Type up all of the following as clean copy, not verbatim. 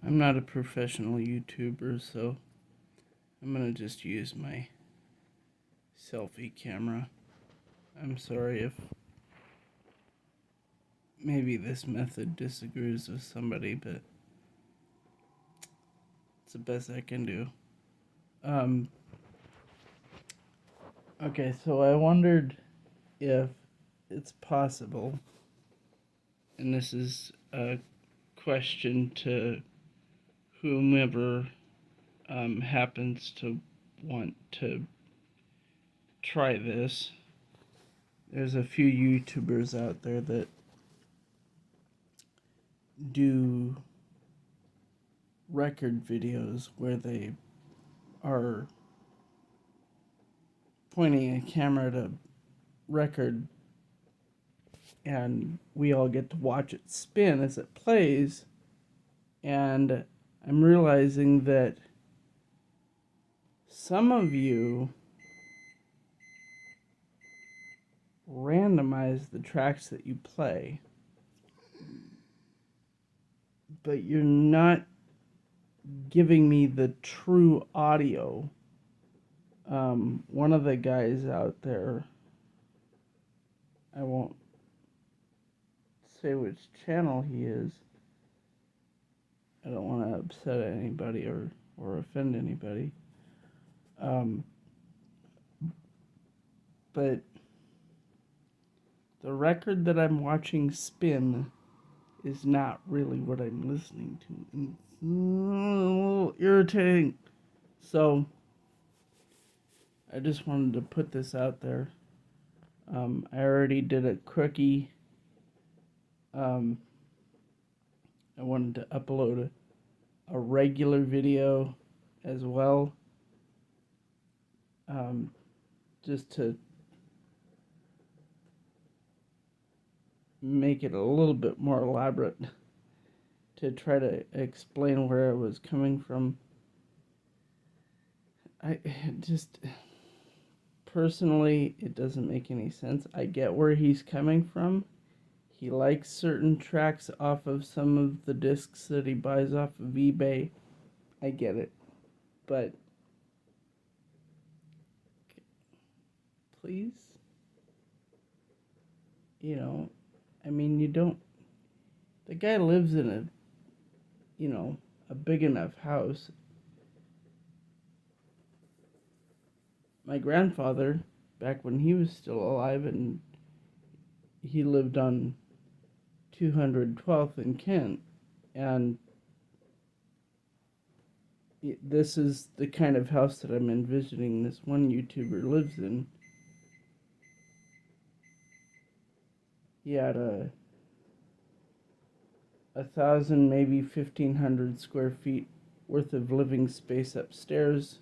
I'm not a professional YouTuber, so I'm gonna just use my selfie camera. I'm sorry if maybe this method disagrees with somebody, but it's the best I can do. Um, okay, so I wondered if it's possible, and this is a question to whomever happens to want to try this. There's a few YouTubers out there that do record videos where they are pointing a camera at a record and we all get to watch it spin as it plays. And I'm realizing that some of you randomize the tracks that you play, but you're not giving me the true audio. One of the guys out there, I won't say which channel he is. I don't want to upset anybody or offend anybody. Um, but the record that I'm watching spin is not really what I'm listening to. And it's a little irritating. So I just wanted to put this out there. I already did a quickie. I wanted to upload a regular video as well. Just to make it a little bit more elaborate, to try to explain where I was coming from. I just personally, it doesn't make any sense. I get where he's coming from. He likes certain tracks off of some of the discs that he buys off of eBay. I get it. But please, I mean, you don't. The guy lives in a big enough house. My grandfather, back when he was still alive, and he lived on 212th in Kent, and this is the kind of house that I'm envisioning this one YouTuber lives in. He had a thousand, maybe 1,500 square feet worth of living space upstairs,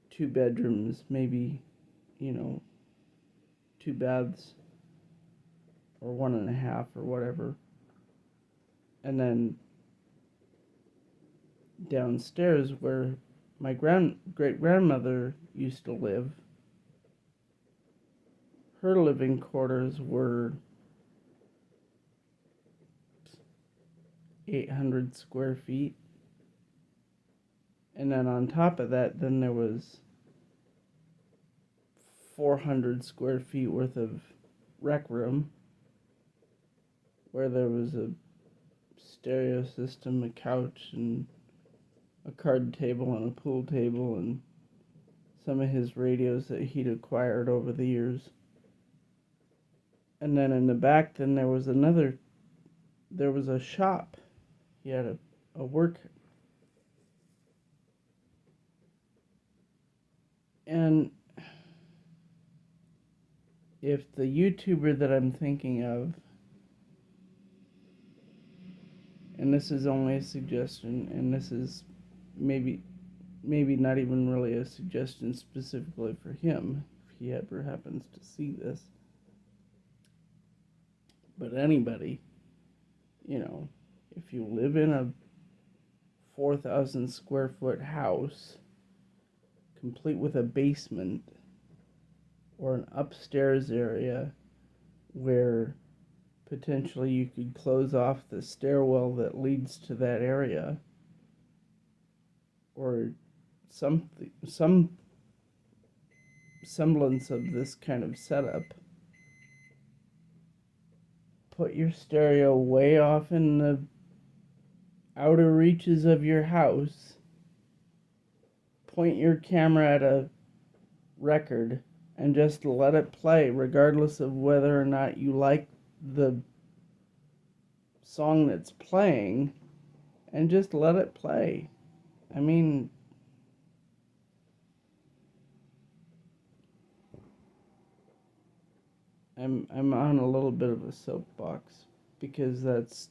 2 bedrooms, maybe, you know, 2 baths, or 1.5, or whatever. And then downstairs, where my great grandmother used to live, her living quarters were 800 square feet. And then on top of that, then there was 400 square feet worth of rec room, where there was a stereo system, a couch, and a card table, and a pool table, and some of his radios that he'd acquired over the years. And then in the back, then there was a shop. He had a work. And if the YouTuber that I'm thinking of, and this is only a suggestion, and this is maybe not even really a suggestion specifically for him, if he ever happens to see this, but anybody, if you live in a 4,000 square foot house, complete with a basement or an upstairs area where potentially you could close off the stairwell that leads to that area, or some semblance of this kind of setup. Put your stereo way off in the outer reaches of your house. Point your camera at a record and just let it play, regardless of whether or not you like the song that's playing, and just let it play. I mean, I'm on a little bit of a soapbox because that's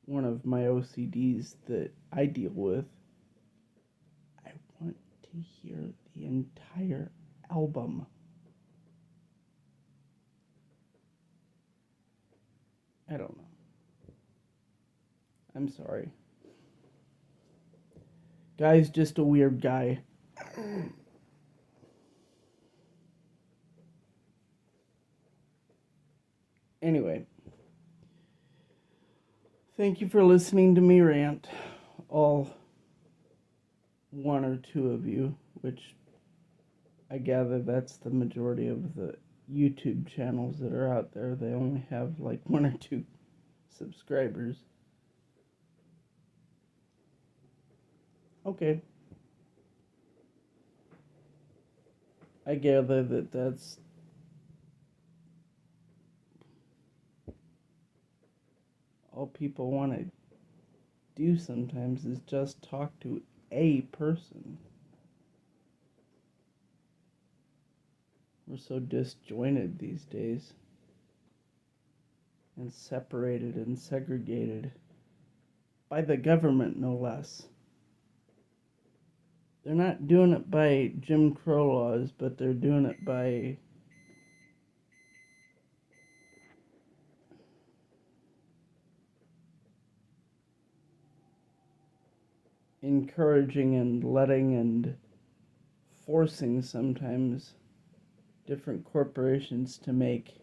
one of my OCDs that I deal with. I want to hear the entire album. I don't know. I'm sorry. Guy's just a weird guy. Anyway, thank you for listening to me rant. All one or two of you, which I gather that's the majority of the YouTube channels that are out there. They only have like one or two subscribers. Okay. I gather that that's all people want to do sometimes is just talk to a person. We're so disjointed these days, and separated and segregated by the government, no less. They're not doing it by Jim Crow laws, but they're doing it by encouraging and letting and forcing sometimes different corporations to make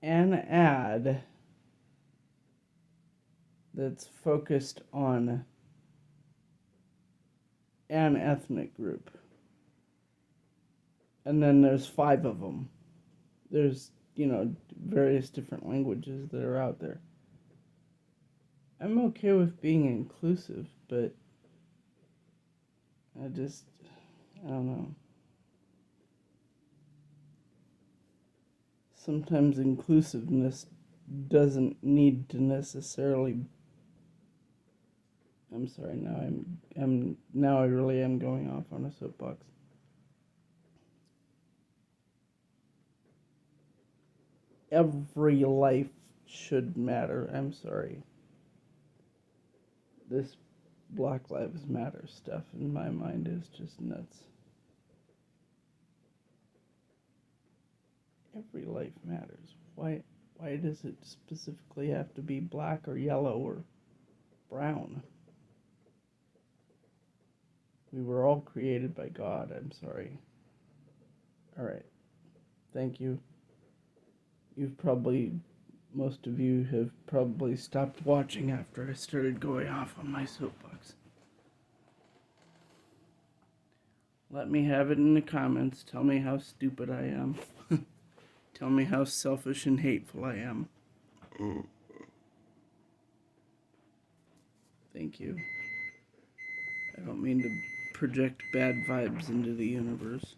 an ad that's focused on an ethnic group. And then there's 5 of them. There's, various different languages that are out there. I'm okay with being inclusive, but I don't know. Sometimes inclusiveness doesn't need to necessarily. I'm sorry. Now I really am going off on a soapbox. Every life should matter. I'm sorry. This Black Lives Matter stuff in my mind is just nuts. Every life matters. Why does it specifically have to be black or yellow or brown? We were all created by God. I'm sorry. All right. Thank you. Most of you have probably stopped watching after I started going off on my soapbox. Let me have it in the comments. Tell me how stupid I am. Tell me how selfish and hateful I am. Thank you. I don't mean to project bad vibes into the universe.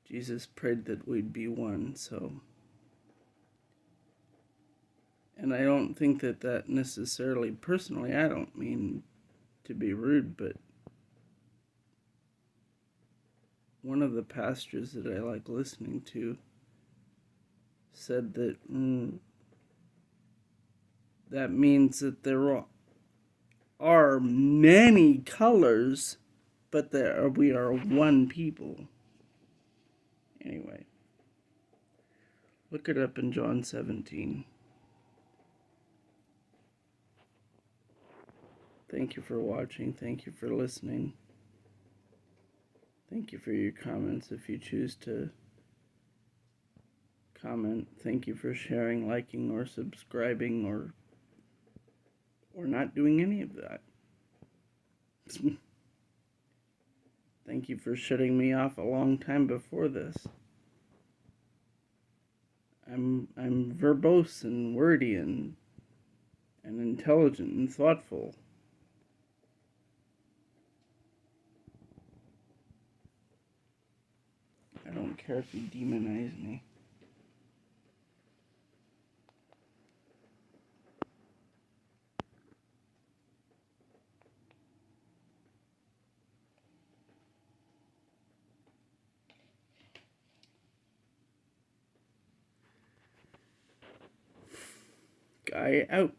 Jesus prayed that we'd be one, so. And I don't think that necessarily, personally, I don't mean to be rude, but one of the pastors that I like listening to said that that means that there are many colors, but we are one people. Anyway, look it up in John 17. Thank you for watching. Thank you for listening. Thank you for your comments if you choose to comment. Thank you for sharing, liking, or subscribing, or not doing any of that. Thank you for shutting me off a long time before this. I'm verbose and wordy and intelligent and thoughtful. I don't care if you demonize me. Guy out.